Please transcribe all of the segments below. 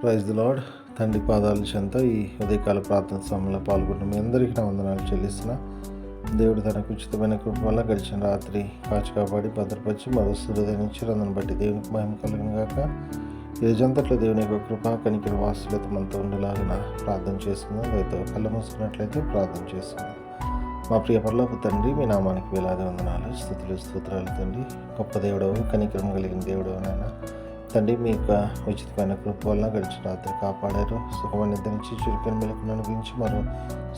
Praise the lord. తండ్రి పాదాల చెంత ఈ ఉదయకాల ప్రార్థన సమయంలో పాల్గొంటున్న మీ అందరికీ నా వందనాలు చెల్లిస్తున్నా. దేవుడు తనకు ఉచితమైన కృప వల్ల గడిచిన రాత్రి కాచి కాపాడి భద్రపరిచి మరో సూర్యోదయం బట్టి దేవునికి మహిమ కలుగును గాక. ఈ రోజంతట్లో దేవుని యొక్క కృప కనికర వాసులతో మనతో ఉండేలాగా ప్రార్థన చేసుకుందాం. దయతో కళ్ళు మూసుకున్నట్లయితే ప్రార్థన చేసుకుందాం. మా ప్రియ పరలోక తండ్రి, మీ నామానికి వేలాది వందనాలు, స్తుతులు స్తోత్రాలు తండ్రి. గొప్ప దేవుడవు, కనికరం కలిగిన దేవుడవు నాయన తండ్రి. మీ యొక్క ఉచితమైన కృప వలన గడిచిన రాత్రి కాపాడారు, సుఖమైన నిద్రించి చురుకైన మెలకును అనుగ్రహించి మరో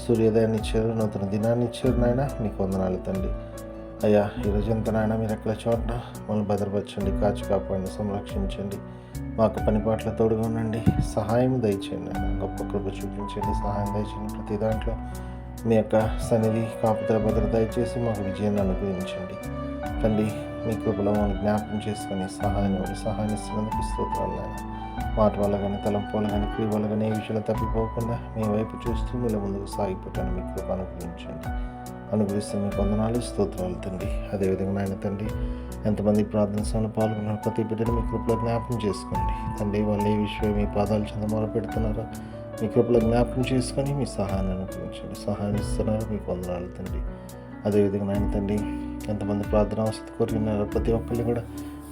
సూర్యోదయాన్ని ఇచ్చారు, నూతన దినాన్ని ఇచ్చారు నాయన. మీకు వందనాలు తండ్రి. అయ్యా, ఈ రోజంతా నాయన మీరు ఎక్కడ చోట మనల్ని భద్రపరచండి, కాచి కాపాడిని, సంరక్షించండి. మాకు పనిపాట్ల తోడుగా ఉండండి, సహాయం దయచేయండి నాయన. గొప్ప కృప చూపించండి, సహాయం దయచేయండి. ప్రతి దాంట్లో మీ యొక్క సన్నిధి కాపుదల భద్రత దయచేసి మాకు విజయాన్ని అనుగ్రహించండి తండ్రి. మీ కృపలో మనం జ్ఞాపకం చేసుకొని సహాయం ఇస్తున్నందుకు స్తోత్రాలు నాయన. మాట వల్ల కానీ, తలంపు వల్ల కానీ, క్రియ వల్ల కానీ ఏ విషయాలు తప్పిపోకుండా మీ వైపు చూస్తూ మీలో ముందుకు సాగిపోతాను. మీ కృప అనుగ్రహిస్తే మీకు వందనాలు, స్తోత్రాలు తండ్రి. అదేవిధంగా నాయన తండ్రి, ఎంతమంది ప్రార్థన సమయంలో పాల్గొన్న ప్రతి బిడ్డను మీ కృపలో జ్ఞాపకం చేసుకోండి తండ్రి. వాళ్ళు ఏ విషయం మీ పాదాల చెంత మొదలు పెడుతున్నారో మీ కృపలో జ్ఞాపకం చేసుకొని మీ సహాయాన్ని అనుగ్రహించండి. సహాయం ఇస్తున్నారు, మీకు వందనాలు తండ్రి. అదేవిధంగా నాయన తండ్రి, ఎంతమంది ప్రార్థన అవసరం కోరుకున్నారో ప్రతి ఒక్కరిని కూడా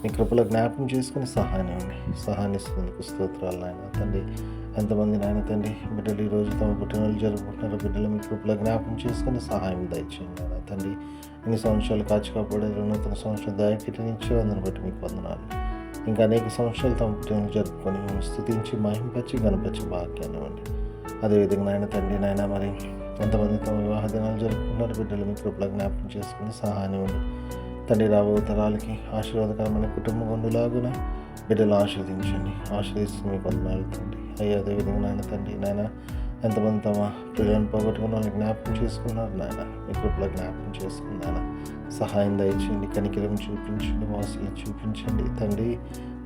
మీ కృపలో జ్ఞాపకం చేసుకుని సహాయాన్ని ఇస్తున్నందుకు స్తోత్రాలు నాయన తండ్రి. ఎంతమంది నాయన తండ్రి బిడ్డలు ఈరోజు తమ పుట్టినరోజు జరుపుకుంటున్నారో బిడ్డలు మీ కృపలో జ్ఞాపకం చేసుకుని సహాయం దయచేయండి నాయన తండ్రి. ఇన్ని సంవత్సరాలు కాచి కాపాడారు, నూతన సంవత్సరం దయకిటనిచ్చే అందుని బట్టి మీకు వందనాలు. ఇంకా అనేక సంవత్సరాలు తమ పుట్టినరోజు జరుపుకొని మేము స్తుతించి మహింపచ్చి గణపరిచి భాగ్యాన్ని ఇవ్వండి. అదేవిధంగా నాయన తండ్రి నాయన మరి ఎంతమంది తమ వివాహ దినాలు జరుపుకున్నారు బిడ్డలు మీ కృపలో జ్ఞాపకం చేసుకుని సహాయం ఇవ్వండి తండ్రి. రాబోయే తరాలకి ఆశీర్వాదకరమైన కుటుంబం ఉండేలాగున బిడ్డలు ఆశీర్వదిస్తూ మీకు వందనాలు తండ్రి. అయ్యా, అదేవిధంగా నాయన తండ్రి నాయన ఎంతమంది తమ పిల్లలను పోగొట్టుకున్న వాళ్ళని జ్ఞాపకం చేసుకున్నారు నాయన. మీ కృపలో జ్ఞాపకం చేసుకున్నాయన. సహాయం దయచేయండి, కనికరం చూపించండి, వాసులు చూపించండి తండ్రి.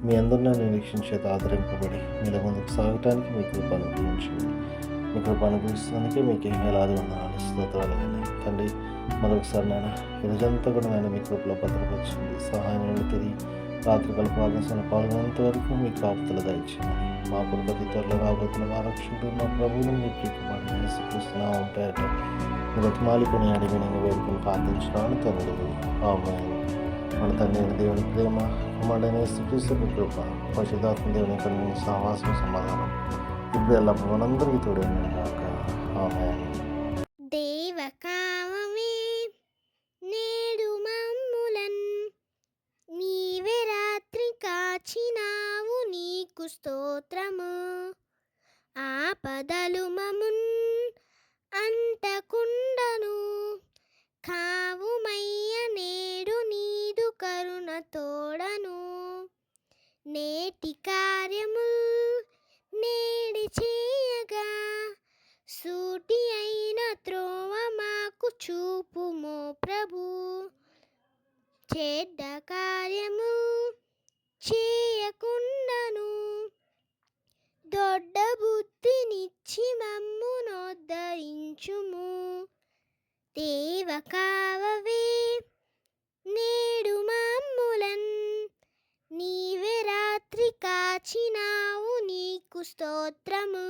మీ అందరినీ నిరీక్షించేత ఆదరింపబడి మీలో ముందుకు సాగటానికి మీ కృప అనుగ్రహించండి. మీ కృప అనుగ్రహిస్తున్నందుకే మీకు వేలాది వందనాలు, స్తోత్రాలు తండ్రి. మరొకసారి నాయన ఈ రోజంతా కూడా నాయన మీ కృపలో భద్రపరచండి. సహాయం తిరిగి రాత్రికాల ప్రార్థనలో పాల్గొనేంత వరకు మీ కాపుదల దయచేయండి. మా కుటుంబ త్వరలో రాబోతున్న మా రక్షకుడు మా ప్రభువుని మీ ప్రియకుమారుడు యేసుక్రీస్తు ఉంటాయట బ్రతిమాలికొని అడిగినంగా వేడుకొని ప్రార్థించడానికి తండ్రి. ఆమేన్. మన తండ్రి దేవుని ప్రేమ, కుమారుడైన యేసుక్రీస్తు కృప, పరిశుద్ధాత్మ దేవుని కలిగిన సహవాసం, సమాధానం ఇప్పుడు ఎలా మనందరికీ తోడైంది కాక. ఆమేన్. దేవకామమే నేడు మమ్ములన్ నీవే రాత్రి కాచినావు, నీకు స్తోత్రము. ఆపదలు మమున్ అంటకుండను కావుమయ్య, నేడు నీదు కరుణ తోడను. నేటి కార్యము నేడి చేయగా సూటి అయిన త్రోవ మాకు చూపుమో ప్రభు. చెడ్డ కార్యము చేయకుండాను దొడ్డ బుద్ధినిచ్చి మమ్మునోద్ధరించుము. దేవ కావవే నేడు మమ్ములన్ నీవే రాత్రి కాచినావు, నీకు స్తోత్రము.